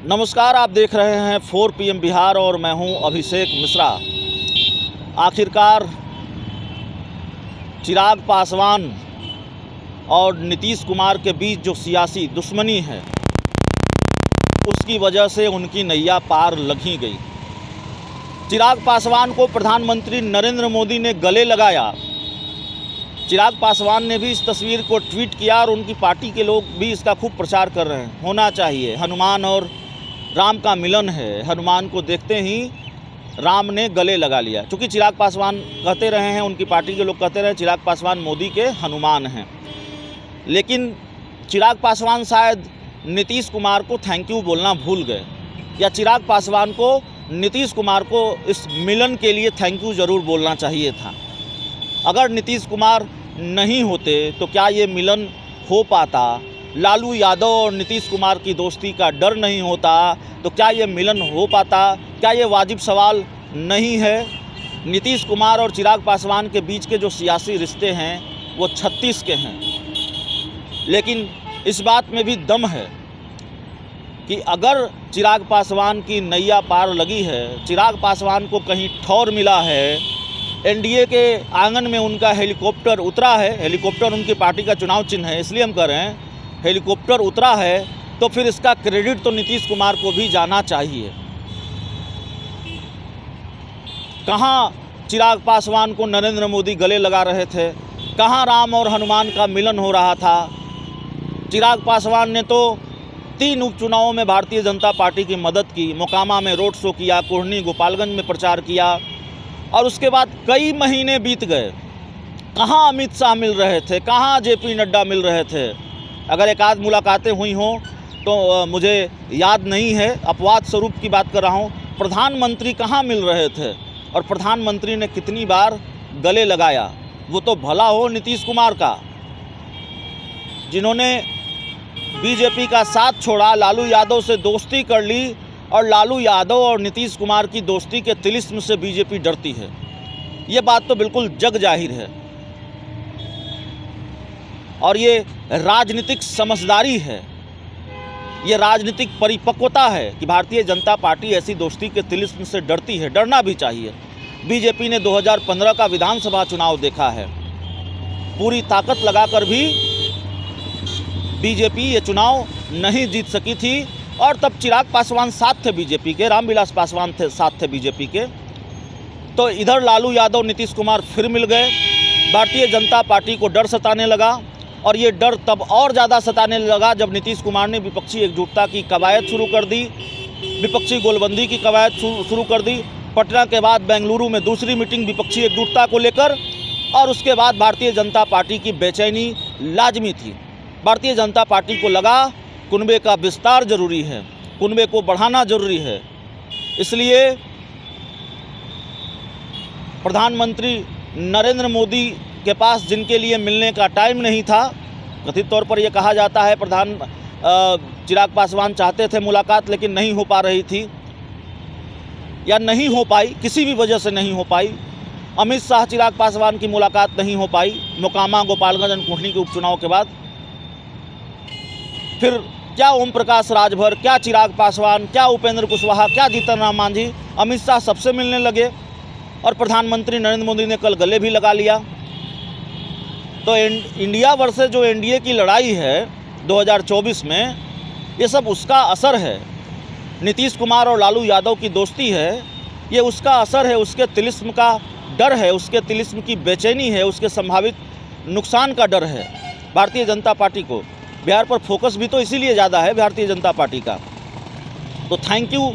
नमस्कार, आप देख रहे हैं 4 PM बिहार और मैं हूं अभिषेक मिश्रा। आखिरकार चिराग पासवान और नीतीश कुमार के बीच जो सियासी दुश्मनी है उसकी वजह से उनकी नैया पार लग ही गई। चिराग पासवान को प्रधानमंत्री नरेंद्र मोदी ने गले लगाया। चिराग पासवान ने भी इस तस्वीर को ट्वीट किया और उनकी पार्टी के लोग भी इसका खूब प्रचार कर रहे हैं। होना चाहिए, हनुमान और राम का मिलन है। हनुमान को देखते ही राम ने गले लगा लिया। क्योंकि चिराग पासवान कहते रहे हैं, उनकी पार्टी के लोग कहते रहे चिराग पासवान मोदी के हनुमान हैं। लेकिन चिराग पासवान शायद नीतीश कुमार को थैंक यू बोलना भूल गए, या चिराग पासवान को नीतीश कुमार को इस मिलन के लिए थैंक यू ज़रूर बोलना चाहिए था। अगर नीतीश कुमार नहीं होते तो क्या ये मिलन हो पाता? लालू यादव और नीतीश कुमार की दोस्ती का डर नहीं होता तो क्या ये मिलन हो पाता? क्या ये वाजिब सवाल नहीं है? नीतीश कुमार और चिराग पासवान के बीच के जो सियासी रिश्ते हैं वो 36 के हैं। लेकिन इस बात में भी दम है कि अगर चिराग पासवान की नैया पार लगी है, चिराग पासवान को कहीं ठौर मिला है, एनडीए के आंगन में उनका हेलीकॉप्टर उतरा है, हेलीकॉप्टर उनकी पार्टी का चुनाव चिन्ह है इसलिए हम कह रहे हैं, हेलीकॉप्टर उतरा है, तो फिर इसका क्रेडिट तो नीतीश कुमार को भी जाना चाहिए। कहाँ चिराग पासवान को नरेंद्र मोदी गले लगा रहे थे, कहाँ राम और हनुमान का मिलन हो रहा था। चिराग पासवान ने तो 3 उपचुनावों में भारतीय जनता पार्टी की मदद की, मोकामा में रोड शो किया, कुढ़नी गोपालगंज में प्रचार किया, और उसके बाद कई महीने बीत गए। कहाँ अमित शाह मिल रहे थे, कहाँ जेपी नड्डा मिल रहे थे। अगर एक आध मुलाकातें हुई हों तो मुझे याद नहीं है, अपवाद स्वरूप की बात कर रहा हूँ। प्रधानमंत्री कहाँ मिल रहे थे और प्रधानमंत्री ने कितनी बार गले लगाया? वो तो भला हो नीतीश कुमार का, जिन्होंने बीजेपी का साथ छोड़ा, लालू यादव से दोस्ती कर ली, और लालू यादव और नीतीश कुमार की दोस्ती के तिलिस्म से बीजेपी डरती है। ये बात तो बिल्कुल जग जाहिर है, और ये राजनीतिक समझदारी है, ये राजनीतिक परिपक्वता है कि भारतीय जनता पार्टी ऐसी दोस्ती के तिलिस्म से डरती है। डरना भी चाहिए। बीजेपी ने 2015 का विधानसभा चुनाव देखा है, पूरी ताकत लगाकर भी बीजेपी ये चुनाव नहीं जीत सकी थी, और तब चिराग पासवान साथ थे बीजेपी के, रामविलास पासवान थे साथ थे बीजेपी के। तो इधर लालू यादव नीतीश कुमार फिर मिल गए। भारतीय जनता पार्टी को डर सताने लगा, और ये डर तब और ज़्यादा सताने लगा जब नीतीश कुमार ने विपक्षी एकजुटता की कवायद शुरू कर दी, विपक्षी गोलबंदी की कवायद शुरू कर दी। पटना के बाद बेंगलुरु में दूसरी मीटिंग विपक्षी एकजुटता को लेकर, और उसके बाद भारतीय जनता पार्टी की बेचैनी लाजमी थी। भारतीय जनता पार्टी को लगा कुनबे का विस्तार जरूरी है, कुनबे को बढ़ाना जरूरी है। इसलिए प्रधानमंत्री नरेंद्र मोदी के पास जिनके लिए मिलने का टाइम नहीं था, कथित तौर पर यह कहा जाता है चिराग पासवान चाहते थे मुलाकात लेकिन नहीं हो पा रही थी, या नहीं हो पाई, किसी भी वजह से नहीं हो पाई। अमित शाह चिराग पासवान की मुलाकात नहीं हो पाई मोकामा, गोपालगंज और कुढ़नी के उपचुनाव के बाद। फिर क्या ओम प्रकाश राजभर, क्या चिराग पासवान, क्या उपेंद्र कुशवाहा, क्या जीतन राम मांझी, अमित शाह सबसे मिलने लगे, और प्रधानमंत्री नरेंद्र मोदी ने कल गले भी लगा लिया। तो इंडिया वर्सेस जो एनडीए की लड़ाई है 2024 में, ये सब उसका असर है। नीतीश कुमार और लालू यादव की दोस्ती है, ये उसका असर है, उसके तिलिस्म का डर है, उसके तिलिस्म की बेचैनी है, उसके संभावित नुकसान का डर है भारतीय जनता पार्टी को। बिहार पर फोकस भी तो इसीलिए ज़्यादा है भारतीय जनता पार्टी का। तो थैंक यू